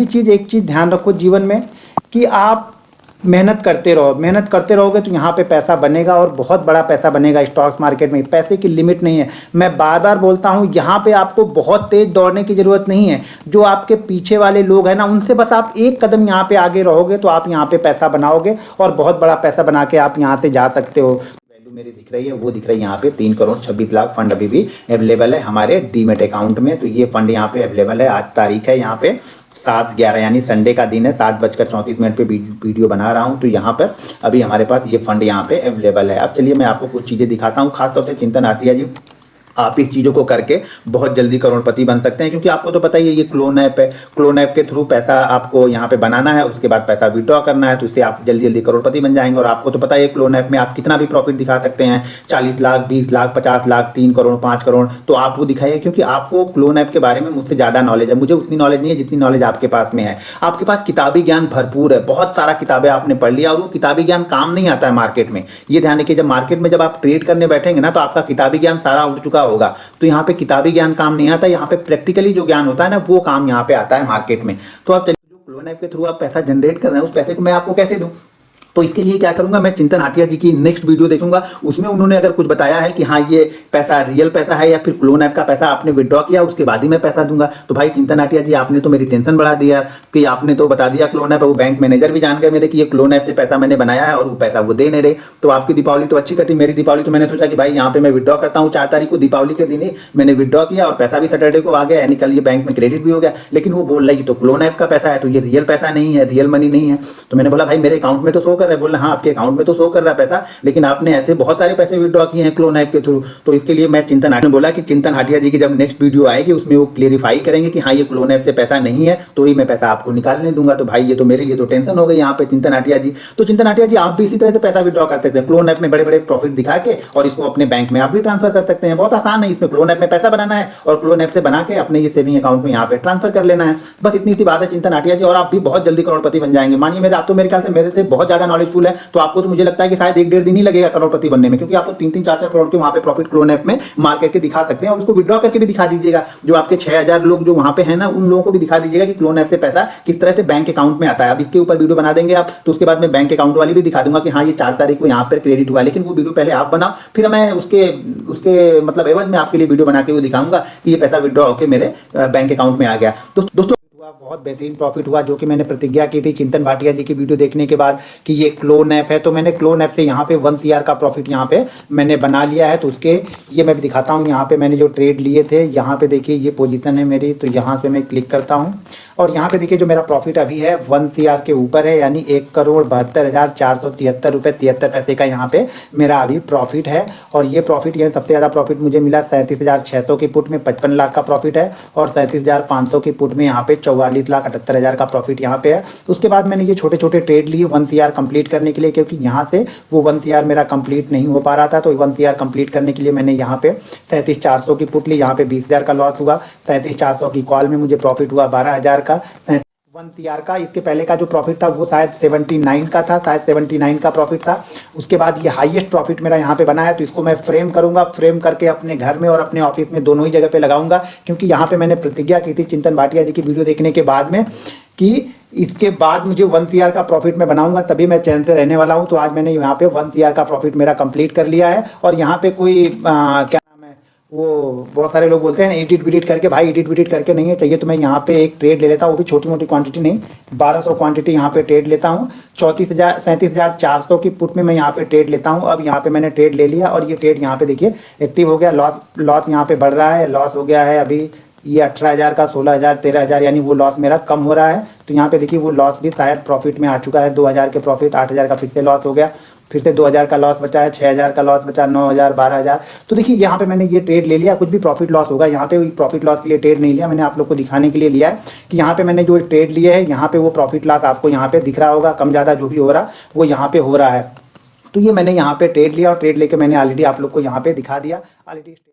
पहली चीज़, एक चीज़ ध्यान रखो जीवन में कि आप मेहनत करते रहो। मेहनत करते रहोगे तो यहाँ पे पैसा बनेगा और बहुत बड़ा पैसा बनेगा स्टॉक्स मार्केट में। पैसे की लिमिट नहीं है। मैं बार बार बोलता हूँ, यहाँ पे आपको बहुत तेज दौड़ने की ज़रूरत नहीं है। जो आपके पीछे वाले लोग हैं ना, उनसे बस आप एक कदम यहाँ पे आगे रहोगे तो आप यहाँ पे पैसा बनाओगे और बहुत बड़ा पैसा बना के आप यहाँ से जा सकते हो। वैल्यू मेरी दिख रही है, वो दिख रही है यहाँ पे 3,26,00,000 फंड अभी भी अवेलेबल है हमारे डीमेट अकाउंट में। तो ये फंड यहाँ पे अवेलेबल है। आज तारीख है यहाँ पे 7/11 यानी संडे का दिन है। 7:34 पे वीडियो बना रहा हूँ। तो यहाँ पर अभी हमारे पास ये फंड यहाँ पे अवेलेबल है। अब चलिए मैं आपको कुछ चीज़ें दिखाता हूँ। खासतौर से चिंतन आटिया जी, आप इस चीज़ों को करके बहुत जल्दी करोड़पति बन सकते हैं, क्योंकि आपको तो पता ही है ये क्लोन ऐप है। क्लोन ऐप के थ्रू पैसा आपको यहाँ पे बनाना है, उसके बाद पैसा विड्रॉ करना है, तो इससे आप जल्दी जल्दी करोड़पति बन जाएंगे। और आपको तो पता है क्लोन ऐप में आप कितना भी प्रॉफिट दिखा सकते हैं, 40 लाख, 20 लाख, 50 लाख, 3 करोड़, 5 करोड़, तो आप वो दिखाइए, क्योंकि आपको क्लोन ऐप के बारे में मुझसे ज़्यादा नॉलेज है। मुझे उतनी नॉलेज नहीं है जितनी नॉलेज आपके पास में है। आपके पास किताबी ज्ञान भरपूर है, बहुत सारा किताबें आपने पढ़ लिया, और वो किताबी ज्ञान काम नहीं आता है मार्केट में। ये ध्यान रखिए, जब मार्केट में जब आप ट्रेड करने बैठेंगे ना, तो आपका किताबी ज्ञान सारा उठ चुका होगा। तो यहाँ पे किताबी ज्ञान काम नहीं आता, यहाँ पे प्रैक्टिकली जो ज्ञान होता है ना, वो काम यहाँ पे आता है मार्केट में। तो आप चलिए, जो क्लोन ऐप के थ्रू आप पैसा जनरेट कर रहे हैं, उस पैसे को मैं आपको कैसे दूं? तो इसके लिए क्या करूंगा, मैं चिंतन आटिया जी की नेक्स्ट वीडियो देखूंगा। उसमें उन्होंने अगर कुछ बताया है कि हाँ ये पैसा रियल पैसा है या फिर क्लोन ऐप का पैसा आपने विड्रॉ किया, उसके बाद ही मैं पैसा दूंगा। तो भाई चिंतन आटिया जी, आपने तो मेरी टेंशन बढ़ा दिया कि आपने तो बता दिया क्लोन ऐप। वो बैंक मैनेजर भी जान गए मेरे कि ये क्लोन ऐप से पैसा मैंने बनाया है और वो पैसा वो दे नहीं रहे। तो आपकी दीपावली तो अच्छी कटी, मेरी दीपावली तो मैंने सोचा कि भाई यहाँ पे मैं विड्रॉ करता हूँ। 4 तारीख को दीपावली के दिन ही मैंने विड्रॉ किया और पैसा भी सैटरडे को आ गया, यानी कल ये बैंक में क्रेडिट भी हो गया। लेकिन वो बोल रही तो क्लोन ऐप का पैसा है, तो ये रियल पैसा नहीं है, रियल मनी नहीं है। तो मैंने बोला भाई मेरे अकाउंट में तो शो कर रहा है। बोला हाँ आपके अकाउंट में तो शो कर रहा है पैसा, लेकिन आपने ऐसे बहुत सारे पैसे विड्रॉ किए हैं क्लोन ऐप के थ्रू। तो इसके लिए मैं चिंतन आटिया ने बोला कि चिंतन आटिया जी की जब नेक्स्ट वीडियो आएगी उसमें वो क्लेरिफाई करेंगे कि हाँ ये क्लोन ऐप से पैसा नहीं है, तो ही मैं पैसा आपको निकालने दूंगा। तो भाई ये तो मेरे लिए तो टेंशन हो गई यहाँ पे चिंतन आटिया जी। तो चिंतन आटिया जी, आप भी इसी तरह से पैसा विड्रॉ कर सकते हैं क्लोन ऐप में, बड़े बड़े प्रॉफिट दिखा के, और इसको अपने बैंक में आप भी ट्रांसफर कर सकते हैं। बहुत आसान है, इसमें क्लोन ऐप में पैसा बनाना है और क्लोन ऐप से बना के अपने ये सेविंग अकाउंट में यहाँ पे ट्रांसफर कर लेना है। बस इतनी सी बात है चिंतन आटिया जी, और आप भी बहुत जल्दी करोड़पति बन जाएंगे। मानिए मेरे, आप तो मेरे ख्याल से मेरे से बहुत ज्यादा नॉलेजफुल है, तो आपको तो मुझे लगता है कि शायद 1-1.5 दिन ही लगेगा करोड़पति बनने में, क्योंकि आपको 3-3, 4-4 करोड़ के वहां पे प्रॉफिट क्लोन ऐप में मार करके दिखा सकते हैं। और उसको विड्रॉ करके भी दिखा दीजिएगा। जो आपके 6,000 लोग जो वहां पे है ना, उन लोगों को भी दिखा दीजिएगा कि क्लोन ऐप से पैसा किस तरह से बैंक अकाउंट में आता है। अब इसके ऊपर वीडियो बना देंगे आप, तो उसके बाद में बैंक अकाउंट वाली भी दिखा दूंगा कि हाँ ये 4 तारीख को यहाँ पर क्रेडिट हुआ। लेकिन वो वीडियो पहले आप बनाओ, फिर मैं उसके मतलब एवज में आपके लिए वीडियो बना के वो दिखाऊंगा कि ये पैसा विड्रॉ होकर मेरे बैंक अकाउंट में आ गया। तो दोस्तों, बहुत बेहतरीन प्रॉफिट हुआ, जो कि मैंने प्रतिज्ञा की थी चिंतन भाटिया जी की वीडियो देखने के बाद कि ये क्लोन ऐप है। तो मैंने क्लोन ऐप से यहाँ पे 1 CR का प्रॉफिट यहाँ पे मैंने बना लिया है। तो उसके ये मैं भी दिखाता हूँ। यहाँ पे मैंने जो ट्रेड लिए थे, यहाँ पे देखिए ये पोजीशन है मेरी। तो यहाँ से मैं क्लिक करता हूँ और यहाँ पे देखिए जो मेरा प्रॉफिट अभी है 1 CR के ऊपर है, यानी 1,72,473 रुपये 73 पैसे का यहाँ पे मेरा अभी प्रॉफिट है। और ये प्रॉफिट, ये सबसे ज़्यादा प्रॉफिट मुझे मिला 37,600 की पुट में 55 लाख का प्रॉफिट है, और 37,500 की पुट में यहाँ पे 44,78,000 का प्रॉफिट यहाँ पे है। उसके बाद मैंने ये छोटे छोटे ट्रेड लिए 1 CR कंप्लीट करने के लिए, क्योंकि यहाँ से वो 1 CR मेरा कंप्लीट नहीं हो पा रहा था। तो 1 CR कंप्लीट करने के लिए मैंने यहाँ पे 37,400 की पुट ली, यहाँ पे 20,000 का लॉस हुआ। 37,400 की कॉल में मुझे प्रॉफिट हुआ 12,000 का। 1 CR का इसके पहले का जो प्रॉफिट था वो शायद 79 का था, शायद 79 का प्रॉफिट था। उसके बाद ये हाईएस्ट प्रॉफिट मेरा यहाँ पे बना है। तो इसको मैं फ्रेम करूँगा, फ्रेम करके अपने घर में और अपने ऑफिस में दोनों ही जगह पे लगाऊंगा, क्योंकि यहाँ पे मैंने प्रतिज्ञा की थी चिंतन भाटिया जी की वीडियो देखने के बाद में कि इसके बाद मुझे 1 CR का प्रॉफिट मैं बनाऊंगा, तभी मैं चैन से रहने वाला हूँ। तो आज मैंने यहाँ पे 1 CR का प्रॉफिट मेरा कंप्लीट कर लिया है। और यहाँ पे कोई क्या वो बहुत सारे लोग बोलते हैं एडिट विडिट करके, भाई एडिट विडिट करके नहीं है चाहिए। तो मैं यहाँ पे एक ट्रेड ले लेता हूँ, वो भी छोटी मोटी क्वांटिटी नहीं, 1200 क्वांटिटी यहाँ पे ट्रेड लेता हूँ। 37,400 की पुट में मैं यहाँ पे ट्रेड लेता हूँ। अब यहाँ पे मैंने ट्रेड ले लिया और ये ट्रेड यहाँ पे देखिए एक्टिव हो गया। लॉस यहाँ पे बढ़ रहा है, लॉस हो गया है अभी ये 18,000 का 16,000 13,000, यानी वो लॉस मेरा कम हो रहा है। तो यहाँ पे देखिए वो लॉस भी शायद प्रॉफिट में आ चुका है। 2,000 के प्रॉफिट, 8,000 का फिर से लॉस हो गया, फिर से 2,000 का लॉस बचा है, 6,000 का लॉस बचा, 9,000, 12,000। तो देखिए यहाँ पे मैंने ये ट्रेड ले लिया। कुछ भी प्रॉफिट लॉस होगा, यहाँ पे प्रॉफिट लॉस के लिए ट्रेड नहीं लिया मैंने, आप लोग को दिखाने के लिए लिया है कि यहाँ पे मैंने जो ट्रेड लिए है, यहाँ पे वो प्रॉफिट लॉस आपको यहाँ पे दिख रहा होगा। कम ज़्यादा जो भी हो रहा वो यहाँ पे हो रहा है। तो ये मैंने यहाँ पे ट्रेड लिया और ट्रेड लेके मैंने ऑलरेडी आप लोग को यहाँ पे दिखा दिया ऑलरेडी।